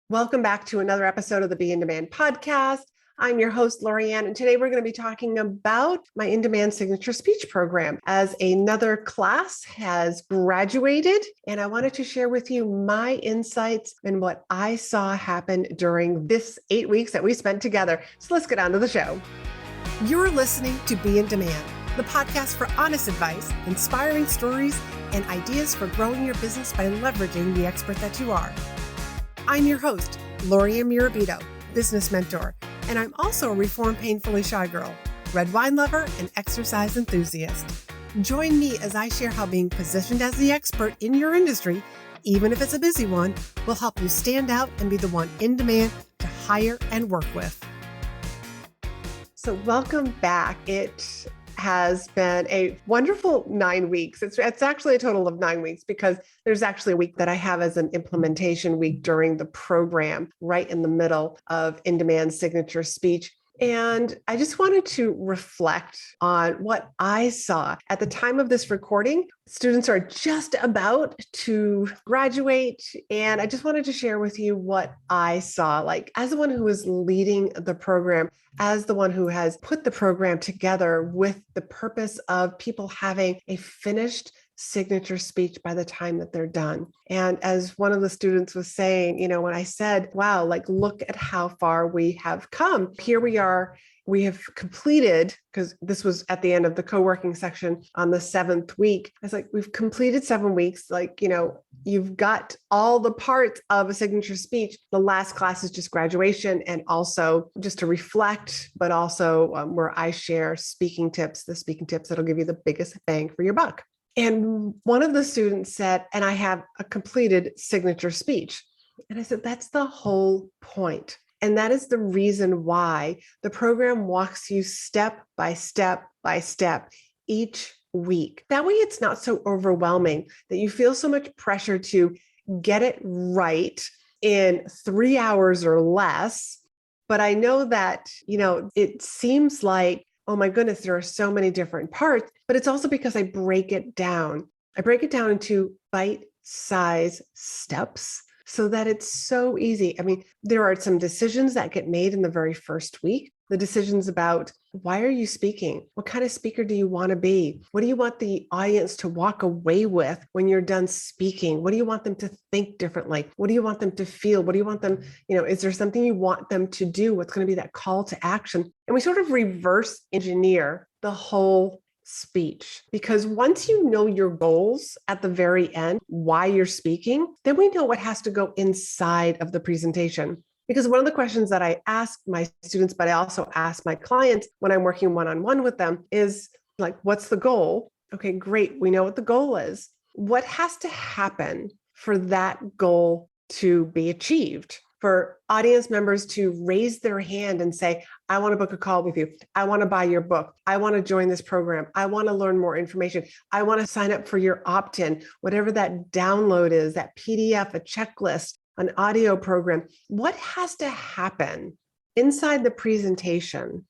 Welcome back to another episode of the Be in Demand podcast. I'm your host, Laurie-Ann, and today we're going to be talking about my In Demand Signature Speech program as another class has graduated. And I wanted to share with you my insights and what I saw happen during this 8 weeks that we spent together. So let's get on to the show. You're listening to Be in Demand, the podcast for honest advice, inspiring stories, and ideas for growing your business by leveraging the expert that you are. I'm your host, Laurie-Ann Mirabito, business mentor, and I'm also a reformed painfully shy girl, red wine lover, and exercise enthusiast. Join me as I share how being positioned as the expert in your industry, even if it's a busy one, will help you stand out and be the one in demand to hire and work with. So welcome back. It has been a wonderful 9 weeks. It's actually a total of 9 weeks because there's actually a week that I have as an implementation week during the program, right in the middle of in-demand signature speech. And I just wanted to reflect on what I saw at the time of this recording. Students are just about to graduate, and I just wanted to share with you what I saw, like as the one who was leading the program, as the one who has put the program together with the purpose of people having a finished signature speech by the time that they're done. And as one of the students was saying, when I said, wow, like look at how far we have come. Here we are. We have completed, because this was at the end of the co-working section on the 7th week. I was like, we've completed 7 weeks. Like, you've got all the parts of a signature speech. The last class is just graduation and also just to reflect, but also where I share the speaking tips that'll give you the biggest bang for your buck. And one of the students said, and I have a completed signature speech. And I said, that's the whole point. And that is the reason why the program walks you step by step by step each week. That way it's not so overwhelming that you feel so much pressure to get it right in 3 hours or less. But I know that, it seems like, oh my goodness, there are so many different parts, but it's also because I break it down. I break it down into bite-sized steps so that it's so easy. I mean, there are some decisions that get made in the very first week. The decisions about why are you speaking? What kind of speaker do you want to be? What do you want the audience to walk away with when you're done speaking? What do you want them to think differently? What do you want them to feel? What do you want them, is there something you want them to do? What's going to be that call to action? And we sort of reverse engineer the whole speech, because once you know your goals at the very end, why you're speaking, then we know what has to go inside of the presentation. Because one of the questions that I ask my students, but I also ask my clients when I'm working one-on-one with them is like, what's the goal? Okay, great. We know what the goal is. What has to happen for that goal to be achieved? For audience members to raise their hand and say, I want to book a call with you. I want to buy your book. I want to join this program. I want to learn more information. I want to sign up for your opt-in, whatever that download is, that PDF, a checklist, an audio program. What has to happen inside the presentation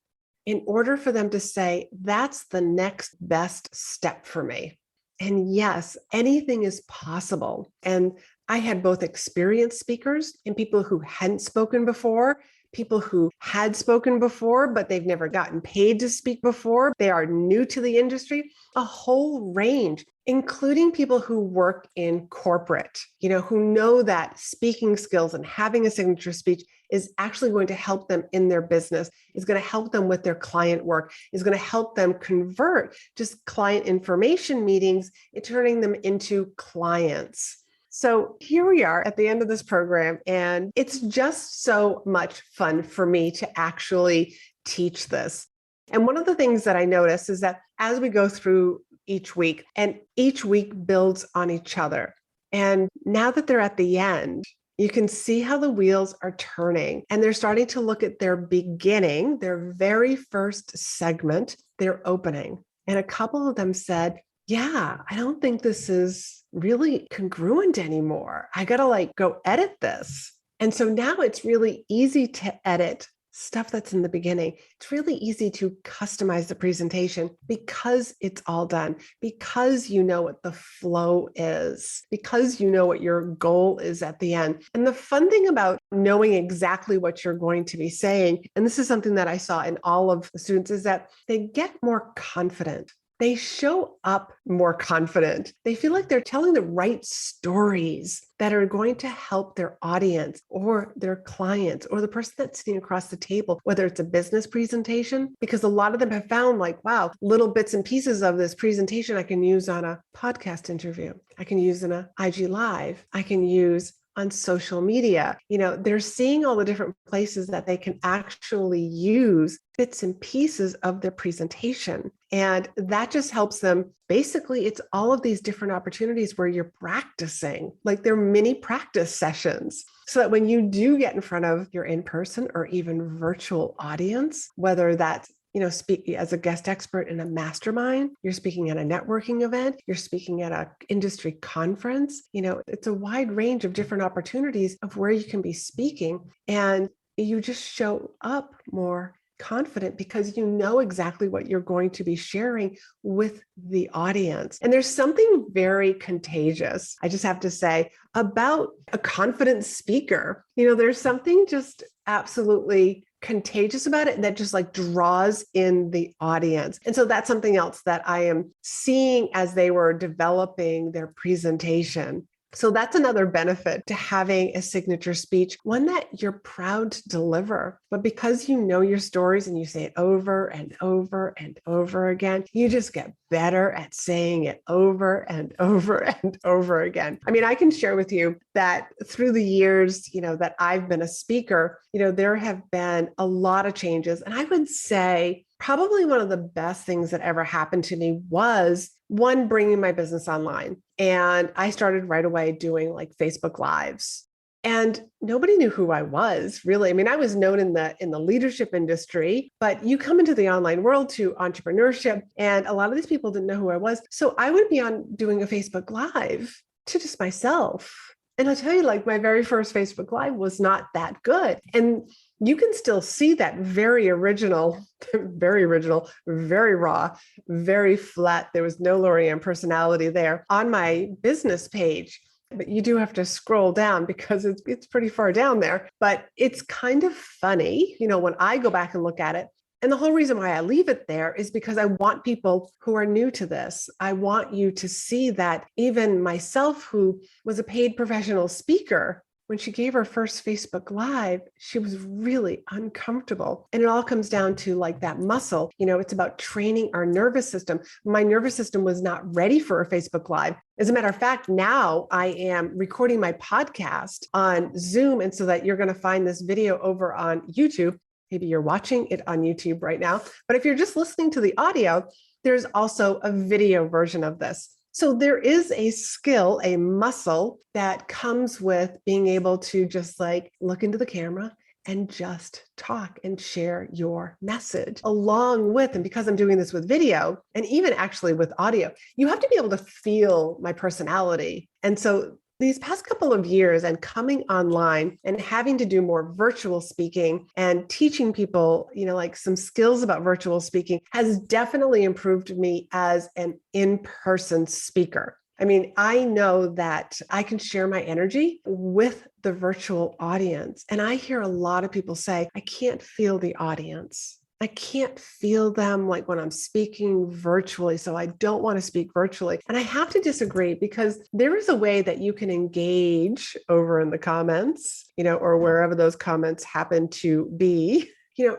in order for them to say, that's the next best step for me? And yes, anything is possible. And I had both experienced speakers and people who hadn't spoken before, people who had spoken before, but they've never gotten paid to speak before. They are new to the industry, a whole range, including people who work in corporate, who know that speaking skills and having a signature speech is actually going to help them in their business, is going to help them with their client work, is going to help them convert just client information meetings and turning them into clients. So here we are at the end of this program, and it's just so much fun for me to actually teach this. And one of the things that I notice is that as we go through each week, and each week builds on each other. And now that they're at the end, you can see how the wheels are turning, and they're starting to look at their beginning, their very first segment, their opening. And a couple of them said, yeah, I don't think this is really congruent anymore. I got to go edit this. And so now it's really easy to edit stuff that's in the beginning, it's really easy to customize the presentation because it's all done, because you know what the flow is, because you know what your goal is at the end. And the fun thing about knowing exactly what you're going to be saying, and this is something that I saw in all of the students, is that they get more confident. They show up more confident. They feel like they're telling the right stories that are going to help their audience or their clients or the person that's sitting across the table, whether it's a business presentation, because a lot of them have found like, wow, little bits and pieces of this presentation I can use on a podcast interview. I can use in a IG Live. I can use on social media. They're seeing all the different places that they can actually use bits and pieces of their presentation. And that just helps them. Basically, it's all of these different opportunities where you're practicing, like they're mini practice sessions. So that when you do get in front of your in-person or even virtual audience, whether that's speak as a guest expert in a mastermind, you're speaking at a networking event, you're speaking at an industry conference, it's a wide range of different opportunities of where you can be speaking. And you just show up more confident because you know exactly what you're going to be sharing with the audience. And there's something very contagious, I just have to say, about a confident speaker. There's something just absolutely contagious about it that just like draws in the audience. And so that's something else that I am seeing as they were developing their presentation. So that's another benefit to having a signature speech, one that you're proud to deliver. But because you know your stories and you say it over and over and over again, you just get better at saying it over and over and over again. I mean, I can share with you that through the years, that I've been a speaker, there have been a lot of changes. And I would say probably one of the best things that ever happened to me was one, bringing my business online. And I started right away doing like Facebook Lives. And nobody knew who I was, really. I mean, I was known in the leadership industry, but you come into the online world to entrepreneurship, and a lot of these people didn't know who I was. So I would be on doing a Facebook Live to just myself. And I'll tell you, like my very first Facebook Live was not that good. And you can still see that very original, very raw, very flat. There was no Laurie-Ann personality there on my business page. But you do have to scroll down because it's pretty far down there. But it's kind of funny, when I go back and look at it. And the whole reason why I leave it there is because I want people who are new to this. I want you to see that even myself, who was a paid professional speaker, when she gave her first Facebook Live, she was really uncomfortable. And it all comes down to like that muscle. It's about training our nervous system. My nervous system was not ready for a Facebook Live. As a matter of fact, now I am recording my podcast on Zoom. And so that you're going to find this video over on YouTube. Maybe you're watching it on YouTube right now. But if you're just listening to the audio, there's also a video version of this. So there is a skill, a muscle that comes with being able to just like look into the camera and just talk and share your message along with, and because I'm doing this with video and even actually with audio, you have to be able to feel my personality. And so these past couple of years and coming online and having to do more virtual speaking and teaching people, like some skills about virtual speaking has definitely improved me as an in-person speaker. I mean, I know that I can share my energy with the virtual audience. And I hear a lot of people say, I can't feel the audience. I can't feel them like when I'm speaking virtually. So I don't want to speak virtually. And I have to disagree because there is a way that you can engage over in the comments, or wherever those comments happen to be.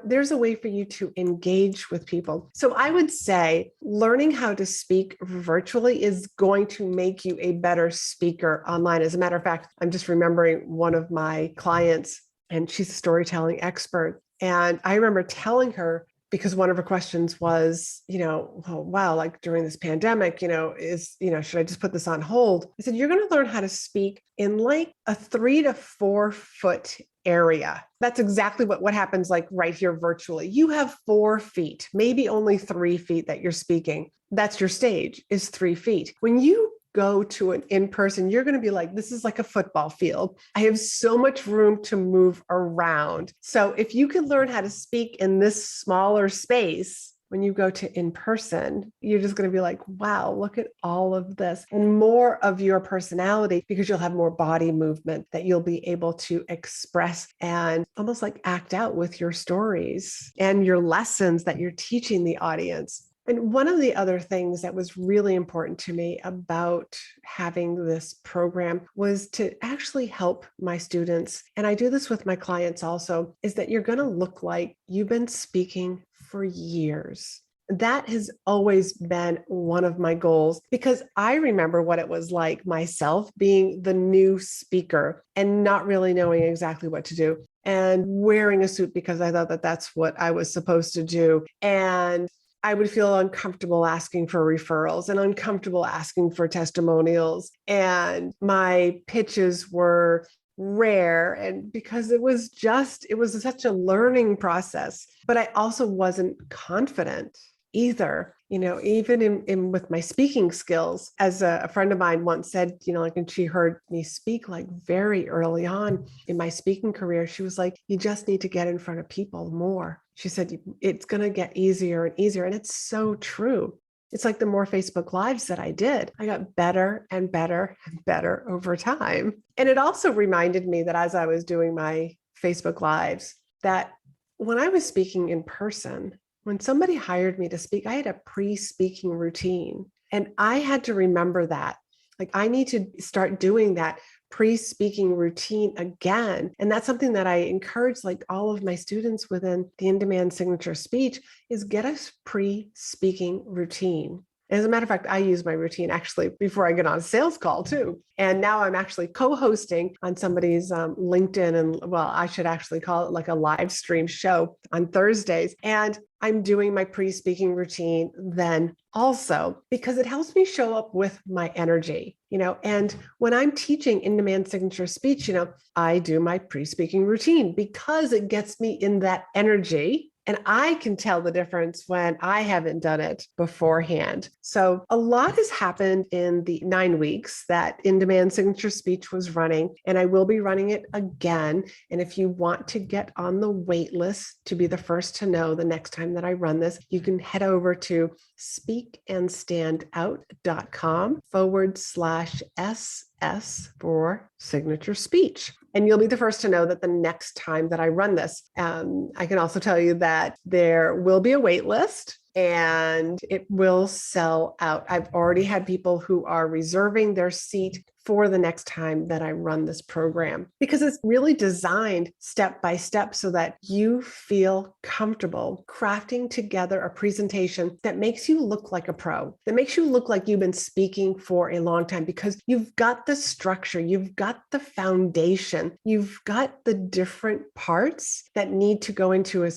There's a way for you to engage with people. So I would say learning how to speak virtually is going to make you a better speaker online. As a matter of fact, I'm just remembering one of my clients, and she's a storytelling expert. And I remember telling her, because one of her questions was, oh, wow, like during this pandemic, should I just put this on hold? I said, you're going to learn how to speak in like a 3 to 4 foot area. That's exactly what happens like right here virtually. You have 4 feet, maybe only 3 feet that you're speaking. That's your stage, is 3 feet. When you go to an in-person, you're going to be like, this is like a football field. I have so much room to move around. So if you can learn how to speak in this smaller space, when you go to in person, you're just going to be like, wow, look at all of this and more of your personality, because you'll have more body movement that you'll be able to express and almost like act out with your stories and your lessons that you're teaching the audience. And one of the other things that was really important to me about having this program was to actually help my students, and I do this with my clients also, is that you're going to look like you've been speaking for years. That has always been one of my goals, because I remember what it was like myself being the new speaker and not really knowing exactly what to do and wearing a suit because I thought that that's what I was supposed to do. And I would feel uncomfortable asking for referrals and uncomfortable asking for testimonials. And my pitches were rare. And because it was such a learning process, but I also wasn't confident either. Even in with my speaking skills, as a friend of mine once said, and she heard me speak like very early on in my speaking career, she was like, you just need to get in front of people more. She said, it's going to get easier and easier. And it's so true. It's like the more Facebook Lives that I did, I got better and better and better over time. And it also reminded me that as I was doing my Facebook Lives, that when I was speaking in person, when somebody hired me to speak, I had a pre-speaking routine. And I had to remember that. Like, I need to start doing that pre-speaking routine again. And that's something that I encourage like all of my students within the in-demand signature speech is get a pre-speaking routine. As a matter of fact, I use my routine actually before I get on a sales call too. And now I'm actually co-hosting on somebody's LinkedIn, and well, I should actually call it like a live stream show on Thursdays. And I'm doing my pre-speaking routine then also, because it helps me show up with my energy, and when I'm teaching in-demand signature speech, I do my pre-speaking routine because it gets me in that energy. And I can tell the difference when I haven't done it beforehand. So a lot has happened in the 9 weeks that in-demand signature speech was running, and I will be running it again. And if you want to get on the wait list to be the first to know the next time that I run this, you can head over to speakandstandout.com/SS for signature speech. And you'll be the first to know that the next time that I run this. I can also tell you that there will be a wait list and it will sell out. I've already had people who are reserving their seat for the next time that I run this program, because it's really designed step by step so that you feel comfortable crafting together a presentation that makes you look like a pro, that makes you look like you've been speaking for a long time, because you've got the structure, you've got the foundation, you've got the different parts that need to go into a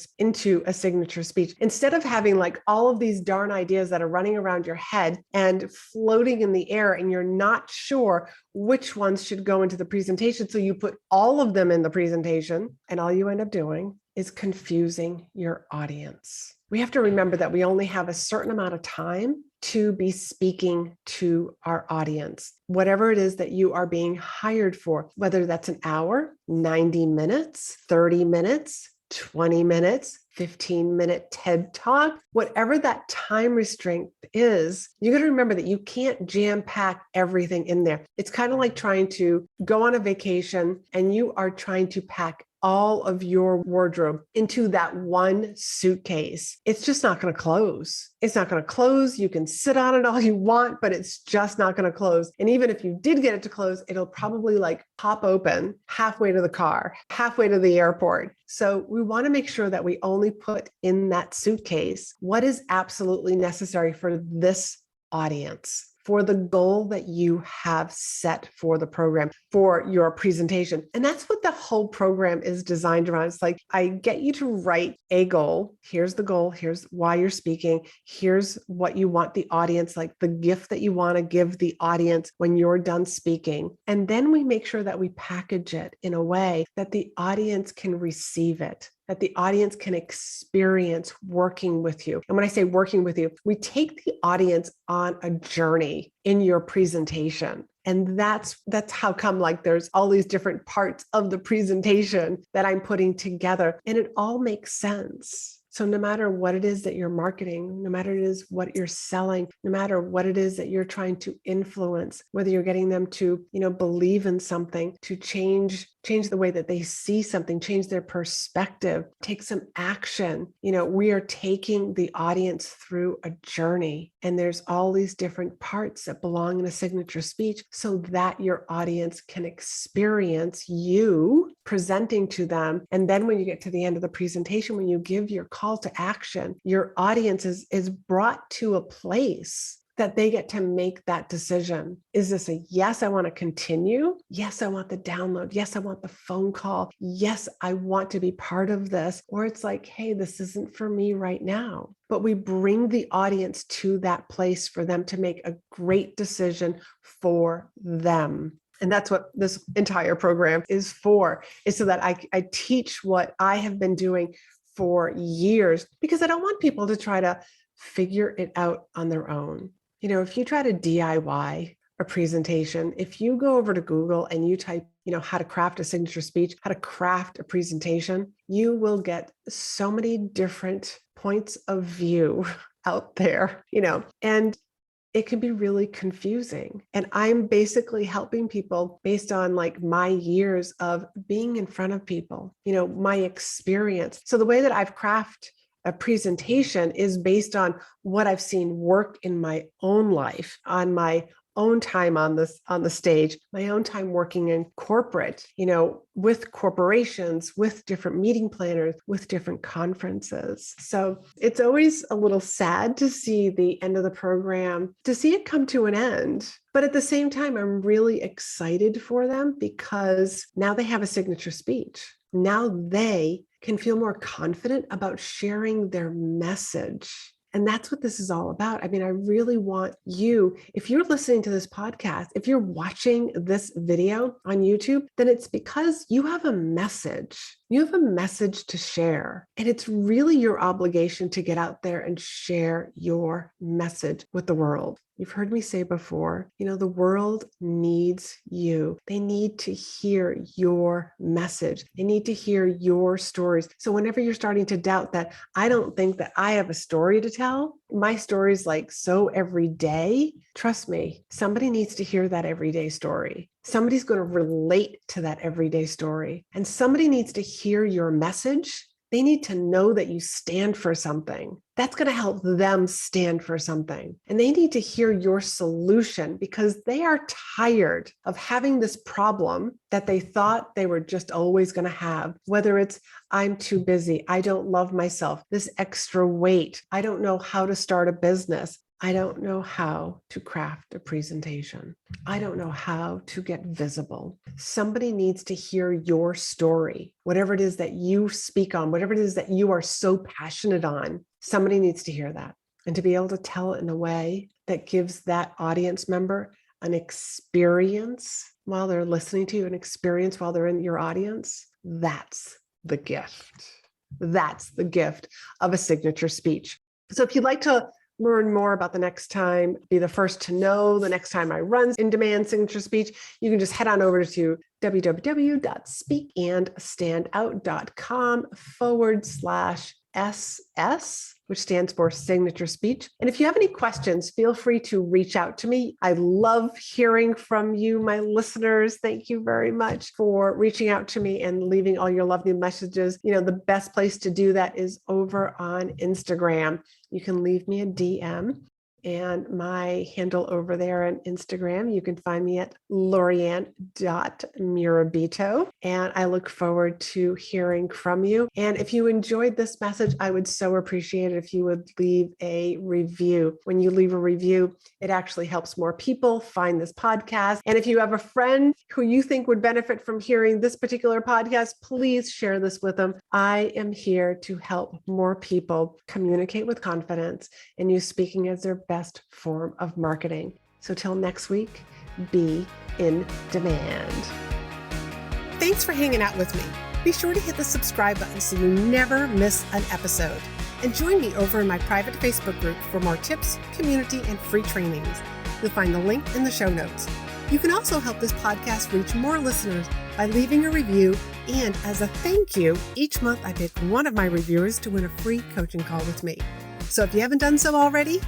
signature speech. Instead of having like all of these darn ideas that are running around your head and floating in the air and you're not sure which ones should go into the presentation. So you put all of them in the presentation, and all you end up doing is confusing your audience. We have to remember that we only have a certain amount of time to be speaking to our audience, whatever it is that you are being hired for, whether that's an hour, 90 minutes, 30 minutes, 20 minutes, 15-minute TED Talk, whatever that time restraint is, you got to remember that you can't jam pack everything in there. It's kind of like trying to go on a vacation and you are trying to pack all of your wardrobe into that one suitcase. It's just not going to close. It's not going to close. You can sit on it all you want, but it's just not going to close. And even if you did get it to close, it'll probably like pop open halfway to the car, halfway to the airport. So we want to make sure that we only put in that suitcase what is absolutely necessary for this audience, for the goal that you have set for the program, for your presentation. And that's what the whole program is designed around. It's like, I get you to write a goal. Here's the goal. Here's why you're speaking. Here's what you want the audience, like the gift that you want to give the audience when you're done speaking. And then we make sure that we package it in a way that the audience can receive it, that the audience can experience working with you. And when I say working with you, we take the audience on a journey in your presentation. And that's how come like there's all these different parts of the presentation that I'm putting together, and it all makes sense. So no matter what it is that you're marketing, no matter it is what you're selling, no matter what it is that you're trying to influence, whether you're getting them to, believe in something, to change the way that they see something, change their perspective, take some action. We are taking the audience through a journey, and there's all these different parts that belong in a signature speech so that your audience can experience you presenting to them. And then when you get to the end of the presentation, when you give your call to action, your audience is brought to a place that they get to make that decision. Is this a yes, I want to continue? Yes, I want the download. Yes, I want the phone call. Yes, I want to be part of this. Or it's like, hey, this isn't for me right now. But we bring the audience to that place for them to make a great decision for them. And that's what this entire program is for, is so that I teach what I have been doing for years, because I don't want people to try to figure it out on their own. If you try to DIY a presentation, if you go over to Google and you type, how to craft a signature speech, how to craft a presentation, you will get so many different points of view out there, and it can be really confusing. And I'm basically helping people based on like my years of being in front of people, my experience. So the way that I've crafted a presentation is based on what I've seen work in my own life, on my own time on the stage, my own time working in corporate, with corporations, with different meeting planners, with different conferences. So it's always a little sad to see the end of the program, to see it come to an end. But at the same time, I'm really excited for them because now they have a signature speech. Now they can feel more confident about sharing their message. And that's what this is all about. I mean, I really want you, if you're listening to this podcast, if you're watching this video on YouTube, then it's because you have a message. You have a message to share. And it's really your obligation to get out there and share your message with the world. You've heard me say before, the world needs you. They need to hear your message. They need to hear your stories. So whenever you're starting to doubt that, I don't think that I have a story to tell, my story is like so everyday. Trust me, somebody needs to hear that everyday story. Somebody's going to relate to that everyday story. And somebody needs to hear your message. They need to know that you stand for something. That's going to help them stand for something. And they need to hear your solution because they are tired of having this problem that they thought they were just always going to have. Whether it's, I'm too busy, I don't love myself, this extra weight, I don't know how to start a business, I don't know how to craft a presentation, I don't know how to get visible. Somebody needs to hear your story, whatever it is that you speak on, whatever it is that you are so passionate on. Somebody needs to hear that, and to be able to tell it in a way that gives that audience member an experience while they're listening to you, an experience while they're in your audience. That's the gift. That's the gift of a signature speech. So if you'd like to learn more about the next time, be the first to know the next time I run in-demand signature speech, you can just head on over to www.speakandstandout.com/SS, which stands for signature speech. And if you have any questions, feel free to reach out to me. I love hearing from you, my listeners. Thank you very much for reaching out to me and leaving all your lovely messages. The best place to do that is over on Instagram. You can leave me a DM. And my handle over there on Instagram, you can find me at Laurie-Ann.Mirabito. And I look forward to hearing from you. And if you enjoyed this message, I would so appreciate it if you would leave a review. When you leave a review, it actually helps more people find this podcast. And if you have a friend who you think would benefit from hearing this particular podcast, please share this with them. I am here to help more people communicate with confidence and use speaking as their best form of marketing. So till next week, be in demand. Thanks for hanging out with me. Be sure to hit the subscribe button so you never miss an episode. And join me over in my private Facebook group for more tips, community, and free trainings. You'll find the link in the show notes. You can also help this podcast reach more listeners by leaving a review. And as a thank you, each month I pick one of my reviewers to win a free coaching call with me. So if you haven't done so already,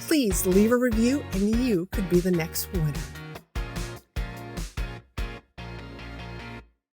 please leave a review and you could be the next winner.